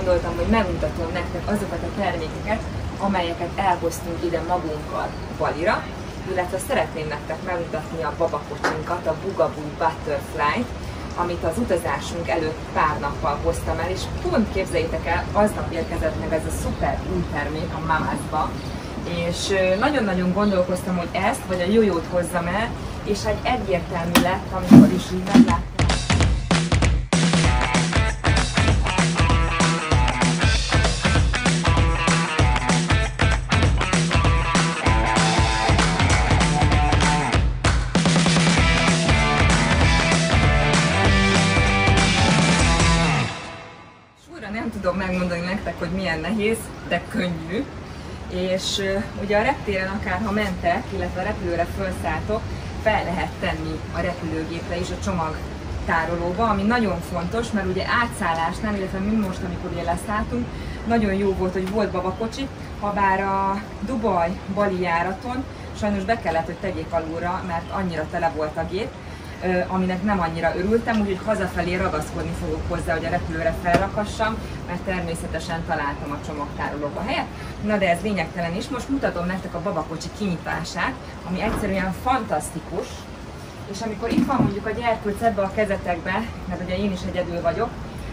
gondoltam, hogy megmutatom nektek azokat a termékeket, amelyeket elhoztunk ide magunkkal Balira, illetve szeretném nektek megmutatni a babakocsinkat, a Bugaboo Butterfly-t, amit az utazásunk előtt pár nappal hoztam el, és pont képzeljétek el, aznap érkezett meg ez a szuper új termék a Mamazba, és nagyon-nagyon gondolkoztam, hogy ezt vagy a jójót hozzam el, és egy egyértelmű lett, amikor is így megláttam. Nem tudom megmondani nektek, hogy milyen nehéz, de könnyű. És ugye a reptéren akárha mentek, illetve a repülőre felszálltok, fel lehet tenni a repülőgépre is a csomagtárolóba, ami nagyon fontos, mert ugye átszállásnál, illetve mi most, amikor ugye leszálltunk, nagyon jó volt, hogy volt babakocsi, habár a Dubaj-Bali járaton sajnos be kellett, hogy tegyék alulra, mert annyira tele volt a gép, aminek nem annyira örültem, úgyhogy hazafelé ragaszkodni fogok hozzá, hogy a repülőre felrakassam, mert természetesen találtam a csomagtárolóba helyet. Na de ez lényegtelen is. Most mutatom nektek a babakocsi kinyitását, ami egyszerűen fantasztikus. És amikor itt van mondjuk a gyerkőc ebbe a kezetekbe, mert ugye én is egyedül vagyok,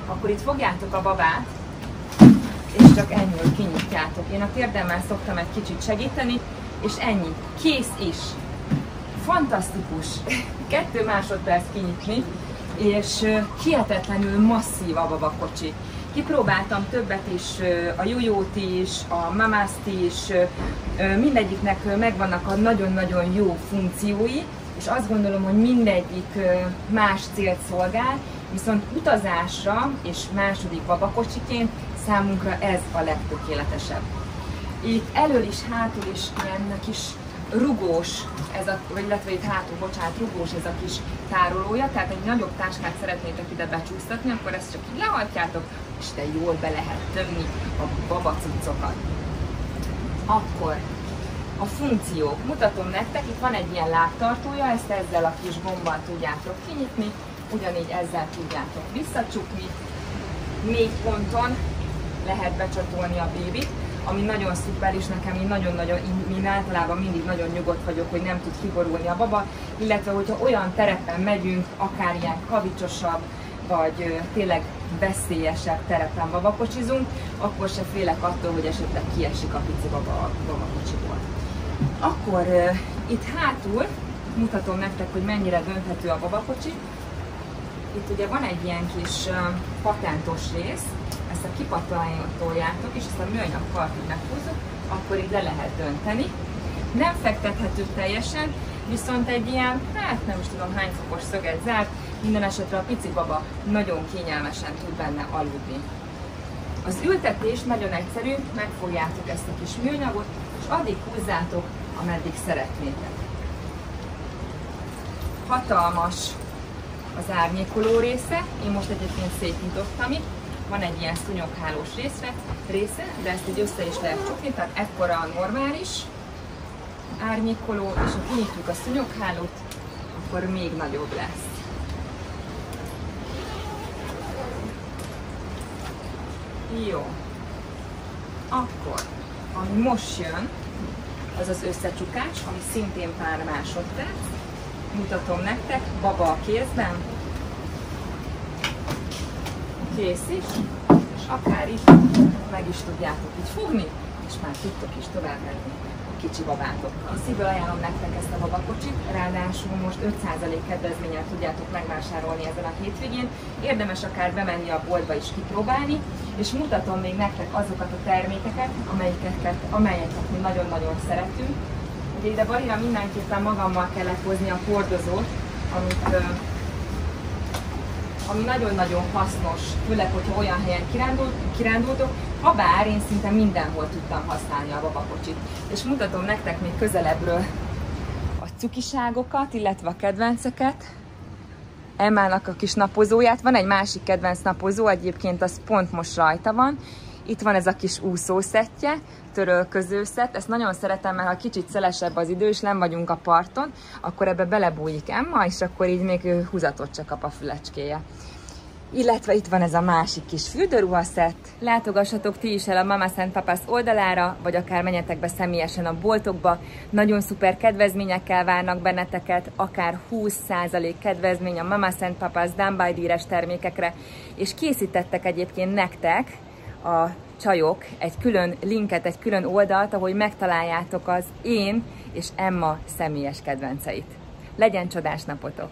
akkor itt fogjátok a babát, és csak ennyire kinyitjátok. Én a térdemmel szoktam egy kicsit segíteni, és ennyi. Kész is. Fantasztikus! 2 másodperc kinyitni, és hihetetlenül masszív a babakocsi. Kipróbáltam többet is, a jójót is, a Mamázt is, mindegyiknek megvannak a nagyon-nagyon jó funkciói, és azt gondolom, hogy mindegyik más célt szolgál, viszont utazásra és második babakocsiként számunkra ez a legtökéletesebb. Itt elől is, hátul is ilyen kis rugós, illetve itt hátul, bocsánat, rugós ez a kis tárolója, tehát egy nagyobb táskát szeretnétek ide becsúsztatni, akkor ezt csak így lehajtjátok, és ide jól be lehet tömni a babacuccokat. Akkor a funkciók. Mutatom nektek, itt van egy ilyen lábtartója, ezt ezzel a kis gombbal tudjátok kinyitni, ugyanígy ezzel tudjátok visszacsukni. 4 ponton lehet becsatolni a bébit, ami nagyon szuper, és nekem én általában mindig nagyon nyugodt vagyok, hogy nem tud kiborulni a baba, illetve hogyha olyan terepen megyünk, akár ilyen kavicsosabb, vagy tényleg veszélyesebb terepen babakocsizunk, akkor se félek attól, hogy esetleg kiesik a pici baba a babakocsiból. Akkor itt hátul mutatom nektek, hogy mennyire dönthető a babakocsi. Itt ugye van egy ilyen kis patentos rész, ezt a kipatoljátok, és ezt a műanyag kart így meghúzzuk, akkor így le lehet dönteni. Nem fektethető teljesen, viszont egy ilyen, hát nem is tudom hány fokos szöget zárt, minden esetre a pici baba nagyon kényelmesen tud benne aludni. Az ültetés nagyon egyszerű, megfogjátok ezt a kis műanyagot, és addig húzzátok, ameddig szeretnétek. Hatalmas az árnyékoló része, én most egyébként szétnyitottam itt, van egy ilyen szúnyoghálós része, de ezt így össze is lehet csukni, tehát ekkora a normális árnyékoló, és ha kinyitjuk a szúnyoghálót, akkor még nagyobb lesz. Jó. Akkor, ami most jön, az az összecsukás, ami szintén pár másodperc. Mutatom nektek, baba a kézben. Kész is, és akár itt meg is tudjátok így fogni, és már tudtok is tovább menni a kicsi babátokkal. Szívből ajánlom nektek ezt a babakocsit, ráadásul most 5% kedvezménnyel tudjátok megvásárolni ezen a hétvégén. Érdemes akár bemenni a boltba is kipróbálni, és mutatom még nektek azokat a termékeket, amelyeket mi nagyon-nagyon szeretünk. Ugye ide Balira mindenképpen magammal kellett hozni a hordozót, ami nagyon-nagyon hasznos, főleg, hogyha olyan helyen kirándultok, habár én szinte mindenhol tudtam használni a babakocsit. És mutatom nektek még közelebbről a cukiságokat, illetve a kedvenceket. Emmának a kis napozóját. Van egy másik kedvenc napozó, egyébként az pont most rajta van. Itt van ez a kis úszószettje, törölközőszett. Ezt nagyon szeretem, mert ha kicsit szelesebb az idő, és nem vagyunk a parton, akkor ebbe belebújik Emma, és akkor így még húzatot csak kap a fülecskéje. illetve itt van ez a másik kis fürdőruhaszett. Látogassatok ti is el a Mamas and Papas oldalára, vagy akár menjetek be személyesen a boltokba. Nagyon szuper kedvezményekkel várnak benneteket, akár 20% kedvezmény a Mamas and Papas Done by Deer-es termékekre, és készítettek egyébként nektek a csajok egy külön linket, egy külön oldalt, ahol megtaláljátok az én és Emma személyes kedvenceit. Legyen csodás napotok!